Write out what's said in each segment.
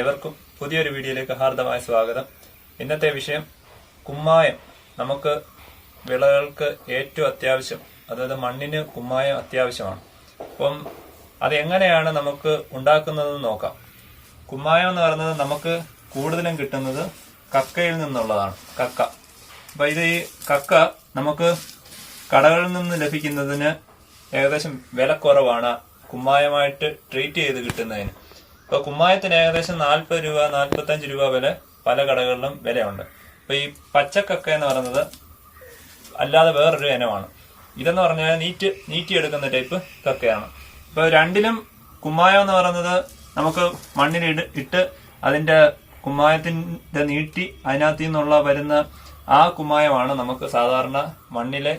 ഏവർക്കും പുതിയൊരു വീഡിയോയിലേക്ക് ഹാർദമായ സ്വാഗതം. ഇന്നത്തെ വിഷയം കുമ്മായം. നമുക്ക് വിളകൾക്ക് ഏറ്റവും അത്യാവശ്യം, അതായത് മണ്ണിന് കുമ്മായം അത്യാവശ്യമാണ്. അപ്പം അതെങ്ങനെയാണ് നമുക്ക് ഉണ്ടാക്കുന്നതെന്ന് നോക്കാം. കുമ്മായം എന്ന് പറയുന്നത് നമുക്ക് കൂടുതലും കിട്ടുന്നത് കക്കയിൽ നിന്നുള്ളതാണ്. കക്ക. അപ്പൊ ഈ കക്ക നമുക്ക് കടകളിൽ നിന്ന് ലഭിക്കുന്നതിന് ഏകദേശം വില കുറവാണ് കുമ്മായമായിട്ട് ട്രീറ്റ് ചെയ്ത് കിട്ടുന്നതിന്. ഇപ്പൊ കുമ്മായത്തിന് ഏകദേശം 40 രൂപ 45 രൂപ വരെ പല കടകളിലും വിലയുണ്ട്. അപ്പൊ ഈ പച്ചക്കക്ക എന്ന് പറയുന്നത് അല്ലാതെ വേറൊരു ഇനമാണ്. ഇതെന്ന് പറഞ്ഞാൽ നീറ്റിയെടുക്കുന്ന ടൈപ്പ് കക്കയാണ്. ഇപ്പൊ രണ്ടിലും കുമ്മായം എന്ന് പറയുന്നത് നമുക്ക് മണ്ണിൽ ഇട്ട് അതിന്റെ കുമ്മായത്തിന്റെ നീട്ടി അതിനകത്തു നിന്നുള്ള വരുന്ന ആ കുമ്മായമാണ് നമുക്ക് സാധാരണ മണ്ണിലെ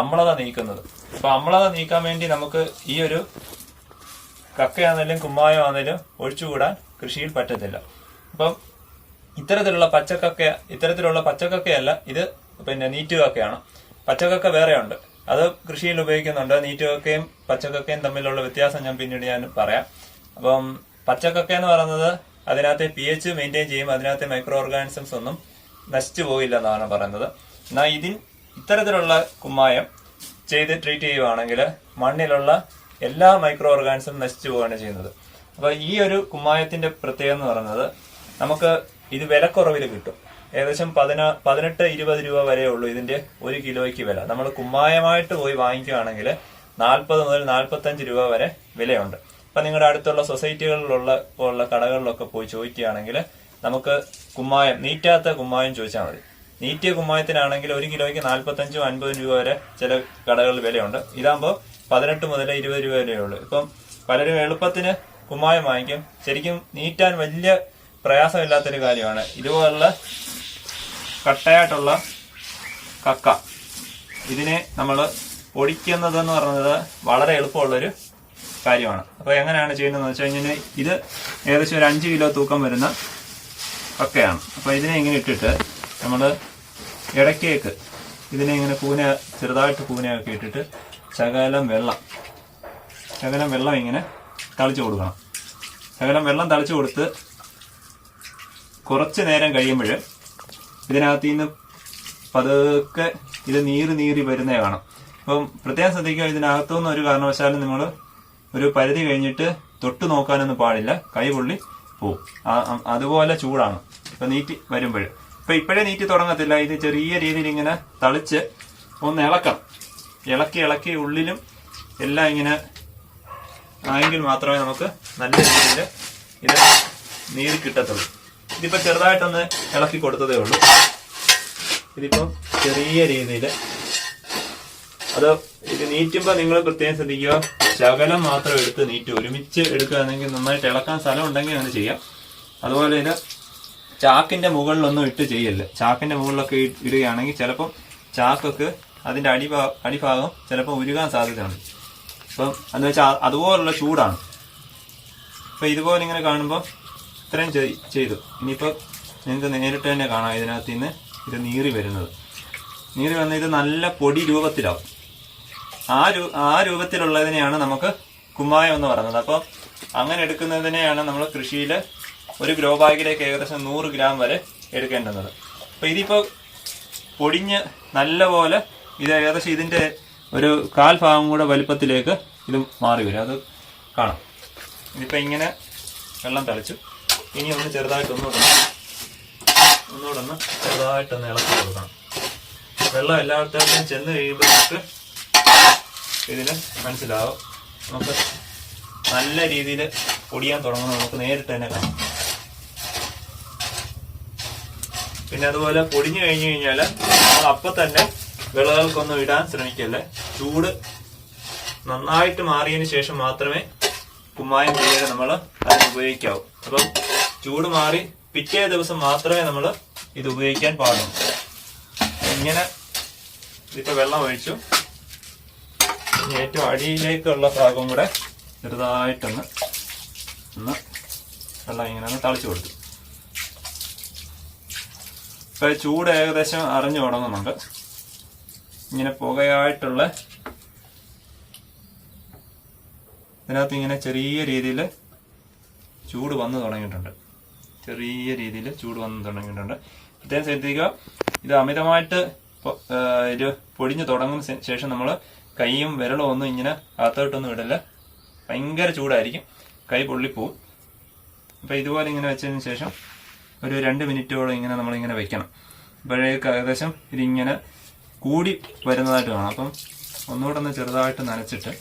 അമ്ലത നീക്കുന്നത്. അപ്പൊ അമ്ലത നീക്കാൻ വേണ്ടി നമുക്ക് ഈ ഒരു കക്കയാണെങ്കിലും കുമ്മായമാണെങ്കിലും ഒഴിച്ചുകൂടാൻ കൃഷിയിൽ പറ്റത്തില്ല. അപ്പം ഇത്തരത്തിലുള്ള പച്ചക്കക്കയല്ല ഇത്, പിന്നെ നീറ്റുകക്കയാണ്. പച്ചക്കക്ക വേറെയുണ്ട്, അത് കൃഷിയിൽ ഉപയോഗിക്കുന്നുണ്ട്. നീറ്റുകക്കയും പച്ചക്കക്കയും തമ്മിലുള്ള വ്യത്യാസം പിന്നീട് ഞാൻ പറയാം. അപ്പം പച്ചക്കക്ക എന്ന് പറയുന്നത് അതിനകത്തെ pH മെയിൻറ്റെയിൻ ചെയ്യും, അതിനകത്തെ മൈക്രോ ഓർഗാനിസംസ് ഒന്നും നശിച്ചു പോയില്ല എന്നാണ് പറയുന്നത്. എന്നാൽ ഇത്തരത്തിലുള്ള കുമ്മായം ചെയ്ത് ട്രീറ്റ് ചെയ്യുവാണെങ്കിൽ മണ്ണിലുള്ള എല്ലാ മൈക്രോ ഓർഗാനിസം നശിച്ചു പോവുകയാണ് ചെയ്യുന്നത്. അപ്പൊ ഈ ഒരു കുമ്മായത്തിന്റെ പ്രത്യേകത എന്ന് പറയുന്നത് നമുക്ക് ഇത് വിലക്കുറവിൽ കിട്ടും. ഏകദേശം 18-20 രൂപ വരെ ഉള്ളൂ ഇതിന്റെ 1 കിലോയ്ക്ക് വില. നമ്മൾ കുമ്മായമായിട്ട് പോയി വാങ്ങിക്കുകയാണെങ്കിൽ 40 മുതൽ 45 രൂപ വരെ വിലയുണ്ട്. അപ്പൊ നിങ്ങളുടെ അടുത്തുള്ള സൊസൈറ്റികളിലുള്ള കടകളിലൊക്കെ പോയി ചോദിക്കുകയാണെങ്കിൽ നമുക്ക് കുമ്മായം, നീറ്റാത്ത കുമ്മായം ചോദിച്ചാൽ മതി. നീറ്റിയ കുമ്മായത്തിനാണെങ്കിൽ 1 കിലോയ്ക്ക് 45-50 രൂപ വരെ ചില കടകളിൽ വിലയുണ്ട്. ഇതാകുമ്പോൾ 18 മുതൽ 20 രൂപ വരെ ഉള്ളൂ. ഇപ്പം പലരും എളുപ്പത്തിന് കുമ്മായം വാങ്ങിക്കും. ശരിക്കും നീറ്റാൻ വലിയ പ്രയാസമില്ലാത്തൊരു കാര്യമാണ്. ഇതുപോലുള്ള കട്ടയായിട്ടുള്ള കക്ക ഇതിനെ നമ്മൾ പൊടിക്കുന്നതെന്ന് പറയുന്നത് വളരെ എളുപ്പമുള്ളൊരു കാര്യമാണ്. അപ്പൊ എങ്ങനെയാണ് ചെയ്യുന്നതെന്ന് വെച്ച് കഴിഞ്ഞാൽ ഇത് ഏകദേശം ഒരു 5 കിലോ തൂക്കം വരുന്ന കക്കയാണ്. അപ്പൊ ഇതിനെ ഇങ്ങനെ ഇട്ടിട്ട് നമ്മൾ ഇടയ്ക്കേക്ക് ഇതിനെ ഇങ്ങനെ ചെറുതായിട്ട് കൂനയൊക്കെ ഇട്ടിട്ട് ശകലം വെള്ളം ഇങ്ങനെ തളിച്ചു കൊടുക്കണം. ശകലം വെള്ളം തളിച്ചു കൊടുത്ത് കുറച്ച് നേരം കഴിയുമ്പോൾ ഇതിനകത്ത് നിന്ന് പതുക്കെ ഇത് നീറി വരുന്നേ കാണാം. അപ്പം പ്രത്യേകം ശ്രദ്ധിക്കുക, ഇതിനകത്തുനിന്ന് ഒരു കാരണവശാലും നിങ്ങൾ ഒരു പരിധി കഴിഞ്ഞിട്ട് തൊട്ട് നോക്കാനൊന്നും പാടില്ല, കൈ പൊള്ളി പോവും. അതുപോലെ ചൂടാണ് ഇപ്പൊ നീറ്റി വരുമ്പോൾ. ഇപ്പോഴേ നീറ്റി തുടങ്ങത്തില്ല, ഇത് ചെറിയ രീതിയിൽ ഇങ്ങനെ തളിച്ച് ഒന്ന് ഇളക്കി ഉള്ളിലും എല്ലാം ഇങ്ങനെ ആയെങ്കിൽ മാത്രമേ നമുക്ക് നല്ല രീതിയിൽ ഇത് നീറി കിട്ടത്തുള്ളൂ. ഇതിപ്പോ ചെറുതായിട്ടൊന്ന് ഇളക്കി കൊടുത്തതേ ഉള്ളൂ. ഇതിപ്പം ചെറിയ രീതിയിൽ ഇത് നീറ്റുമ്പോൾ നിങ്ങൾ പ്രത്യേകം ശ്രദ്ധിക്കുക, ശകലം മാത്രം എടുത്ത് നീറ്റ്. ഒരുമിച്ച് എടുക്കുകയാണെങ്കിൽ നന്നായിട്ട് ഇളക്കാൻ സ്ഥലം ഉണ്ടെങ്കിൽ അങ്ങനെ ചെയ്യാം. അതുപോലെ ഇത് ചാക്കിന്റെ മുകളിലൊന്നും ഇട്ട് ചെയ്യല്ല. ചാക്കിന്റെ മുകളിലൊക്കെ ഇടുകയാണെങ്കിൽ ചിലപ്പം ചാക്കൊക്കെ അതിന്റെ അടിഭാഗം ചിലപ്പോൾ ഉരുകാൻ സാധ്യതയുണ്ട്. അപ്പം എന്ന് വെച്ചാൽ അതുപോലുള്ള ചൂടാണ്. അപ്പൊ ഇതുപോലെ ഇങ്ങനെ കാണുമ്പോൾ ഇത്രയും ചെയ്തു. ഇനിയിപ്പോൾ നിങ്ങൾക്ക് നേരിട്ട് തന്നെ കാണാം ഇതിനകത്ത് നിന്ന് ഇത് നീറി വന്ന് ഇത് നല്ല പൊടി രൂപത്തിലാവും. ആ രൂപത്തിലുള്ളതിനെയാണ് നമുക്ക് കുമ്മായം എന്ന് പറയുന്നത്. അപ്പോൾ അങ്ങനെ എടുക്കുന്നതിനെയാണ് നമ്മൾ കൃഷിയിൽ ഒരു ഗ്രോ ബാഗിലേക്ക് ഏകദേശം 100 ഗ്രാം വരെ എടുക്കേണ്ടുന്നത്. അപ്പൊ ഇതിപ്പോ പൊടിഞ്ഞ് നല്ല പോലെ ഇത് ഏകദേശം ഇതിന്റെ ഒരു 1/4 ഭാഗം കൂടെ വലുപ്പത്തിലേക്ക് ഇത് മാറി വരും. അത് കാണാം. ഇതിപ്പോ ഇങ്ങനെ വെള്ളം തളിച്ചു. ഇനി ഒന്ന് ചെറുതായിട്ടൊന്നുകൂടെ ചെറുതായിട്ടൊന്ന് ഇളക്കി കൊടുക്കണം. വെള്ളം എല്ലായിടത്തും ചെന്ന് കഴിയുമ്പോൾ നമുക്ക് ഇതിന് മനസ്സിലാവും. നമുക്ക് നല്ല രീതിയിൽ പൊടിയാൻ തുടങ്ങുന്നത് നമുക്ക് നേരിട്ട് തന്നെ കാണാം. പിന്നെ അതുപോലെ പൊടിഞ്ഞു കഴിഞ്ഞു കഴിഞ്ഞാൽ നമ്മൾ അപ്പം തന്നെ വിളകൾക്കൊന്നും ഇടാൻ ശ്രമിക്കല്ലേ. ചൂട് നന്നായിട്ട് മാറിയതിന് ശേഷം മാത്രമേ കുമ്മായം പിന്നീട് നമ്മൾ അതിന് ഉപയോഗിക്കാവൂ. അപ്പം ചൂട് മാറി പിറ്റേ ദിവസം മാത്രമേ നമ്മൾ ഇത് ഉപയോഗിക്കാൻ പാടുള്ളൂ. ഇങ്ങനെ ഇതിപ്പോ വെള്ളം ഒഴിച്ചു. ഏറ്റവും അടിയിലേക്കുള്ള ഭാഗം കൂടെ ചെറുതായിട്ടൊന്ന് വെള്ളം ഇങ്ങനെ തളിച്ചു കൊടുത്തു. ഇപ്പൊ ചൂട് ഏകദേശം അറിഞ്ഞു തുടങ്ങുന്നുണ്ട്. ഇങ്ങനെ പുകയായിട്ടുള്ള ഇതിനകത്ത് ഇങ്ങനെ ചെറിയ രീതിയിൽ ചൂട് വന്നു തുടങ്ങിയിട്ടുണ്ട്. ചെറിയ രീതിയിൽ ചൂട് വന്ന് തുടങ്ങിയിട്ടുണ്ട്. പ്രത്യേകം ശ്രദ്ധിക്കുക, ഇത് അമിതമായിട്ട് ഇത് പൊടിഞ്ഞു തുടങ്ങുന്ന ശേഷം നമ്മൾ കൈയും വിരലും ഒന്നും ഇങ്ങനെ അകത്തോട്ടൊന്നും ഇടല്ല. ഭയങ്കര ചൂടായിരിക്കും, കൈ പൊള്ളിപ്പോവും. അപ്പം ഇതുപോലെ ഇങ്ങനെ വെച്ചതിന് ശേഷം ഒരു 2 മിനിറ്റോളം ഇങ്ങനെ നമ്മളിങ്ങനെ വെക്കണം. അപ്പോഴേക്ക് ഏകദേശം ഇതിങ്ങനെ കൂടി വരുന്നതായിട്ട് കാണാം. അപ്പം ഒന്നുകൂടെ ഒന്ന് ചെറുതായിട്ട് നനച്ചിട്ട്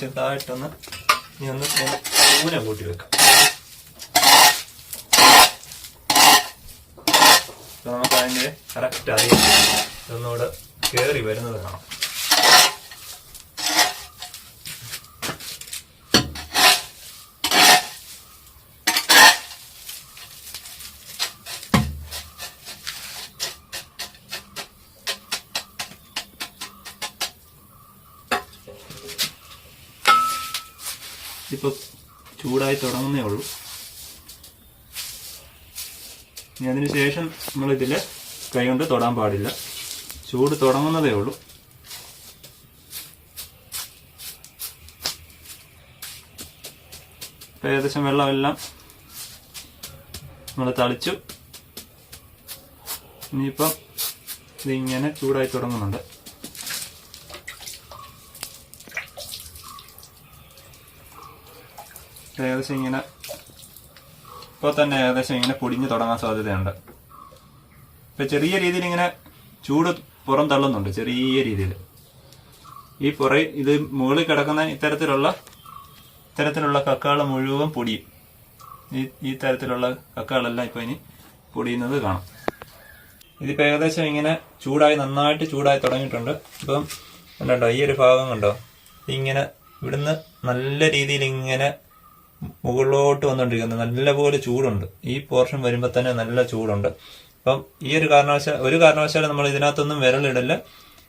ചെറുതായിട്ടൊന്ന് ഒന്ന് ഊന കൂട്ടി വെക്കാം. അപ്പോൾ നമുക്ക് അതിൻ്റെ കറക്റ്റ് അറിയാം ഇതൊന്നുകൂടെ കയറി വരുന്നത് കാണാം. ഇപ്പോൾ ചൂടായി തുടങ്ങുന്നേ ഉള്ളൂ. ഇനി അതിന് ശേഷം നമ്മളിതിൽ കൈ കൊണ്ട് തൊടാൻ പാടില്ല, ചൂട് തുടങ്ങുന്നതേ ഉള്ളൂ. ഇപ്പം ഏകദേശം വെള്ളമെല്ലാം നമ്മൾ തളിച്ചു. ഇനിയിപ്പം ഇതിങ്ങനെ ചൂടായി തുടങ്ങുന്നുണ്ട്. ഏകദേശം ഇങ്ങനെ ഇപ്പോൾ തന്നെ ഏകദേശം ഇങ്ങനെ പൊടിഞ്ഞ് തുടങ്ങാൻ സാധ്യതയുണ്ട്. ഇപ്പം ചെറിയ രീതിയിൽ ഇങ്ങനെ ചൂട് പുറം തള്ളുന്നുണ്ട്, ചെറിയ രീതിയിൽ. ഈ ഇത് മുകളിൽ കിടക്കുന്ന ഇത്തരത്തിലുള്ള കക്കകൾ മുഴുവൻ പൊടിയും. ഈ തരത്തിലുള്ള കക്കകളെല്ലാം ഇപ്പോൾ ഇനി പൊടിയുന്നത് കാണാം. ഇതിപ്പോൾ ഏകദേശം ഇങ്ങനെ നന്നായിട്ട് ചൂടായി തുടങ്ങിയിട്ടുണ്ട്. ഇപ്പം കണ്ടോ, ഈ ഒരു ഭാഗം കണ്ടോ, ഇങ്ങനെ ഇവിടുന്ന് നല്ല രീതിയിൽ ഇങ്ങനെ മുകളിലോട്ട് വന്നുകൊണ്ടിരിക്കുന്നത്, നല്ലപോലെ ചൂടുണ്ട്. ഈ പോർഷൻ വരുമ്പോൾ തന്നെ നല്ല ചൂടുണ്ട്. അപ്പം ഈ ഒരു കാരണവശാലും നമ്മൾ ഇതിനകത്തൊന്നും വിരലിടല്ല.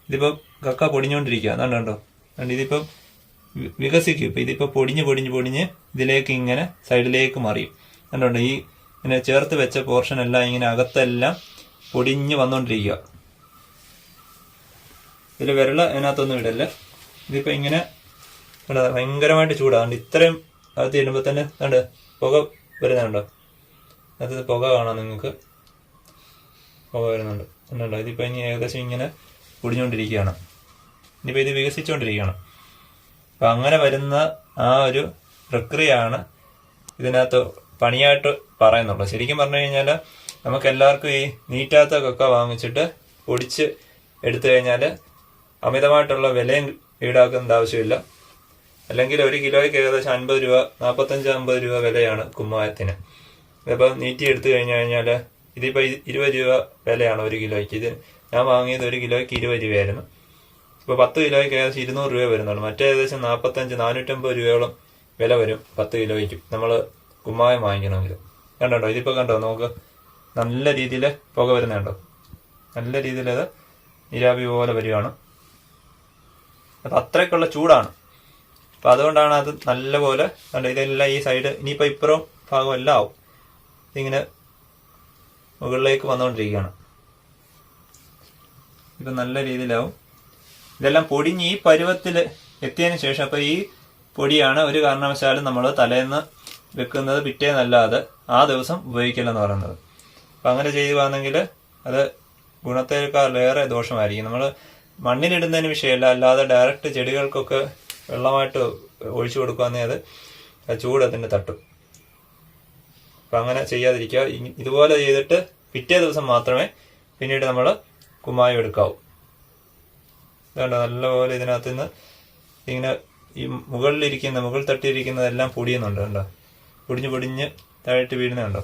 ഇതിപ്പോൾ കക്ക പൊടിഞ്ഞുകൊണ്ടിരിക്കുക, അതാണ് കണ്ടോ. ഇതിപ്പം വികസിക്കും. ഇപ്പം ഇതിപ്പോൾ പൊടിഞ്ഞ് ഇതിലേക്ക് ഇങ്ങനെ സൈഡിലേക്ക് മറിയും. കണ്ടോ, ഈ ഇങ്ങനെ ചേർത്ത് വെച്ച പോർഷൻ എല്ലാം ഇങ്ങനെ അകത്തെല്ലാം പൊടിഞ്ഞ് വന്നുകൊണ്ടിരിക്കുക. ഇതിൽ വിരൽ അതിനകത്തൊന്നും ഇടല്ല. ഇതിപ്പോൾ ഇങ്ങനെ ഭയങ്കരമായിട്ട് ചൂടാണ്. ഇത്രയും അകത്ത് ചെല്ലുമ്പോൾ തന്നെ കണ്ട് പുക വരുന്നുണ്ടോ, അത് പുക കാണാം നിങ്ങൾക്ക്, പുക വരുന്നുണ്ട് കണ്ടോ. ഇതിപ്പോൾ ഇനി ഏകദേശം ഇങ്ങനെ പൊടിഞ്ഞുകൊണ്ടിരിക്കുകയാണ്. ഇനിയിപ്പോൾ ഇത് വികസിച്ചുകൊണ്ടിരിക്കുകയാണ്. അപ്പം അങ്ങനെ വരുന്ന ആ ഒരു പ്രക്രിയയാണ് ഇതിനകത്ത് പണിയായിട്ട് പറയുന്നുള്ളൂ. ശരിക്കും പറഞ്ഞു കഴിഞ്ഞാൽ നമുക്ക് എല്ലാവർക്കും ഈ നീറ്റാത്ത കക്ക വാങ്ങിച്ചിട്ട് പൊടിച്ച് എടുത്തു കഴിഞ്ഞാൽ അമിതമായിട്ടുള്ള വിലയും ഈടാക്കേണ്ട ആവശ്യമില്ല. അല്ലെങ്കിൽ 1 കിലോയ്ക്ക് ഏകദേശം 50 രൂപ, 45-50 രൂപ വിലയാണ് കുമ്മായത്തിന്. ഇതിപ്പോൾ നീറ്റി എടുത്തു കഴിഞ്ഞാൽ ഇതിപ്പോൾ 20 രൂപ വിലയാണ് 1 കിലോയ്ക്ക്. ഇത് ഞാൻ വാങ്ങിയത് 1 കിലോയ്ക്ക് 20 രൂപയായിരുന്നു. ഇപ്പോൾ 10 കിലോയ്ക്ക് ഏകദേശം 200 രൂപ വരുന്നുള്ളൂ. മറ്റേ ഏകദേശം 45-450 രൂപയോളം വില വരും 10 കിലോയ്ക്ക് നമ്മൾ കുമ്മായം വാങ്ങിക്കണമെങ്കിൽ. കണ്ടോ, ഇതിപ്പോൾ കണ്ടോ, നമുക്ക് നല്ല രീതിയിൽ പുക വരുന്നുണ്ടോ, നല്ല രീതിയിൽ അത് നീരാവി പോലെ വരികയാണ്. അപ്പം അത്രയ്ക്കുള്ള ചൂടാണ്. അപ്പം അതുകൊണ്ടാണ് അത് നല്ലപോലെ കണ്ടോ, ഇതെല്ലാം ഈ സൈഡ് ഇനിയിപ്പോൾ ഇപ്പുറം ഭാഗം എല്ലാം ആവും. ഇതിങ്ങനെ മുകളിലേക്ക് വന്നുകൊണ്ടിരിക്കുകയാണ്. ഇപ്പം നല്ല രീതിയിലാവും. ഇതെല്ലാം പൊടിഞ്ഞ് ഈ പരുവത്തിൽ എത്തിയതിന് ശേഷം, അപ്പോൾ ഈ പൊടിയാണ് ഒരു കാരണവശാലും നമ്മൾ തലേന്ന് വെക്കുന്നത് പിറ്റേന്നല്ലാതെ ആ ദിവസം ഉപയോഗിക്കില്ലെന്ന് പറയുന്നത്. അപ്പം അങ്ങനെ ചെയ്യുകയാണെങ്കിൽ അത് ഗുണത്തേക്കാളേറെ ദോഷമായിരിക്കും. നമ്മൾ മണ്ണിലിടുന്നതിന് വിഷയമല്ല, അല്ലാതെ ഡയറക്റ്റ് ചെടികൾക്കൊക്കെ വെള്ളമായിട്ട് ഒഴിച്ചു കൊടുക്കുകയാണെങ്കിൽ അത് ചൂട് അതിൻ്റെ തട്ടും. അപ്പം അങ്ങനെ ചെയ്യാതിരിക്കുക. ഇതുപോലെ ചെയ്തിട്ട് പിറ്റേ ദിവസം മാത്രമേ പിന്നീട് നമ്മൾ കുമ്മായം എടുക്കാവൂ. ഇതുകൊണ്ട് നല്ലപോലെ ഇതിനകത്ത് നിന്ന് ഇങ്ങനെ ഈ മുകൾ തട്ടിയിരിക്കുന്നതെല്ലാം പൊടിയുന്നുണ്ട്. കണ്ടോ, പൊടിഞ്ഞ് താഴോട്ട് വീഴുന്നുണ്ടോ,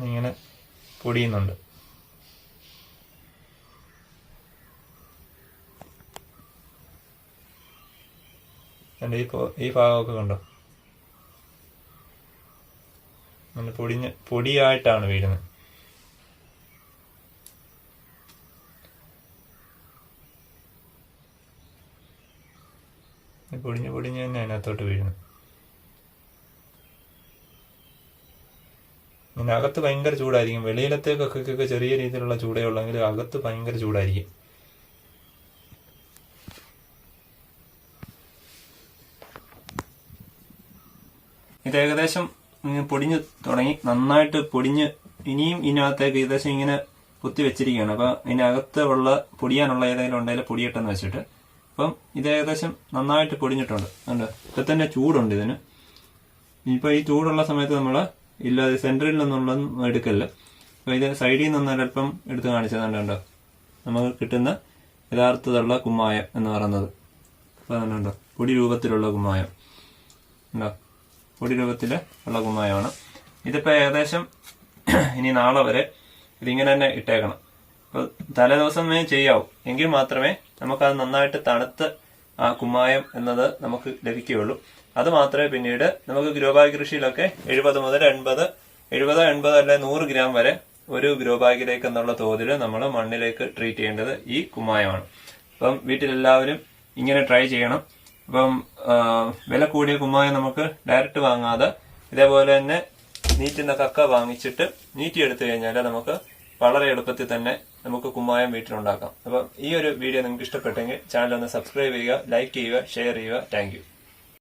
ഇങ്ങനെ പൊടിയുന്നുണ്ട്. ഈ ഭാഗമൊക്കെ കണ്ടോ, അങ്ങനെ പൊടിയായിട്ടാണ് വീഴുന്നത്. പൊടിഞ്ഞ് തന്നെ അതിനകത്തോട്ട് വീഴുന്നു. പിന്നെ അകത്ത് ഭയങ്കര ചൂടായിരിക്കും. വെളിയിലത്തേക്കൊക്കെ ചെറിയ രീതിയിലുള്ള ചൂടേ ഉള്ളെങ്കിൽ അകത്ത് ഭയങ്കര ചൂടായിരിക്കും. ഇത് ഏകദേശം പൊടിഞ്ഞ് തുടങ്ങി, നന്നായിട്ട് പൊടിഞ്ഞ് ഇനിയും ഇതിനകത്തേക്ക് ഏകദേശം ഇങ്ങനെ കുത്തി വെച്ചിരിക്കുകയാണ്. അപ്പൊ ഇതിനകത്ത് ഉള്ള പൊടിയാനുള്ള ഏതെങ്കിലും ഉണ്ടെങ്കിൽ പൊടിയിട്ടെന്ന് വെച്ചിട്ട് അപ്പം ഇത് ഏകദേശം നന്നായിട്ട് പൊടിഞ്ഞിട്ടുണ്ട്. ഉണ്ട്, ഇപ്പൊ തന്നെ ചൂടുണ്ട് ഇതിന്. ഇനിയിപ്പോ ഈ ചൂടുള്ള സമയത്ത് നമ്മള് ഇല്ലാതെ സെന്ററിൽ നിന്നുള്ളതൊന്നും എടുക്കല്ല. അപ്പൊ ഇത് സൈഡിൽ നിന്ന് ഒരല്പം എടുത്ത് കാണിച്ചതുണ്ടോ നമുക്ക് കിട്ടുന്ന യഥാർത്ഥത്തിലുള്ള കുമ്മായം എന്ന് പറയുന്നത്. അപ്പൊ അതുണ്ടോ പൊടി രൂപത്തിലുള്ള കുമ്മായം ഉണ്ടോ, പൊടി രൂപത്തിലുള്ള കുമ്മായമാണ്. ഇതിപ്പോ ഏകദേശം ഇനി നാളെ വരെ ഇതിങ്ങനെ തന്നെ ഇട്ടേക്കണം. അപ്പൊ തലേദിവസമേ ചെയ്യാവൂ, എങ്കിൽ മാത്രമേ നമുക്കത് നന്നായിട്ട് തണുത്ത് ആ കുമ്മായം എന്നത് നമുക്ക് ലഭിക്കുകയുള്ളൂ. അത് മാത്രമേ പിന്നീട് നമുക്ക് ഗ്രോ ബാഗ് കൃഷിയിലൊക്കെ 70 മുതൽ 80 അല്ലെ 100 ഗ്രാം വരെ ഒരു ഗ്രോ ബാഗിലേക്ക് എന്നുള്ള തോതിൽ നമ്മൾ മണ്ണിലേക്ക് ട്രീറ്റ് ചെയ്യേണ്ടത് ഈ കുമ്മായമാണ്. അപ്പം വീട്ടിലെല്ലാവരും ഇങ്ങനെ ട്രൈ ചെയ്യണം. അപ്പം വില കൂടിയ കുമ്മായം നമുക്ക് ഡയറക്റ്റ് വാങ്ങാതെ ഇതേപോലെ തന്നെ നീറ്റുന്ന കക്ക വാങ്ങിച്ചിട്ട് നീറ്റിയെടുത്തു കഴിഞ്ഞാൽ നമുക്ക് വളരെ എളുപ്പത്തിൽ തന്നെ നമുക്ക് കുമ്മായം വീട്ടിലുണ്ടാക്കാം. അപ്പം ഈ ഒരു വീഡിയോ നിങ്ങൾക്ക് ഇഷ്ടപ്പെട്ടെങ്കിൽ ചാനൽ ഒന്ന് സബ്സ്ക്രൈബ് ചെയ്യുക, ലൈക്ക് ചെയ്യുക, ഷെയർ ചെയ്യുക. Thank you.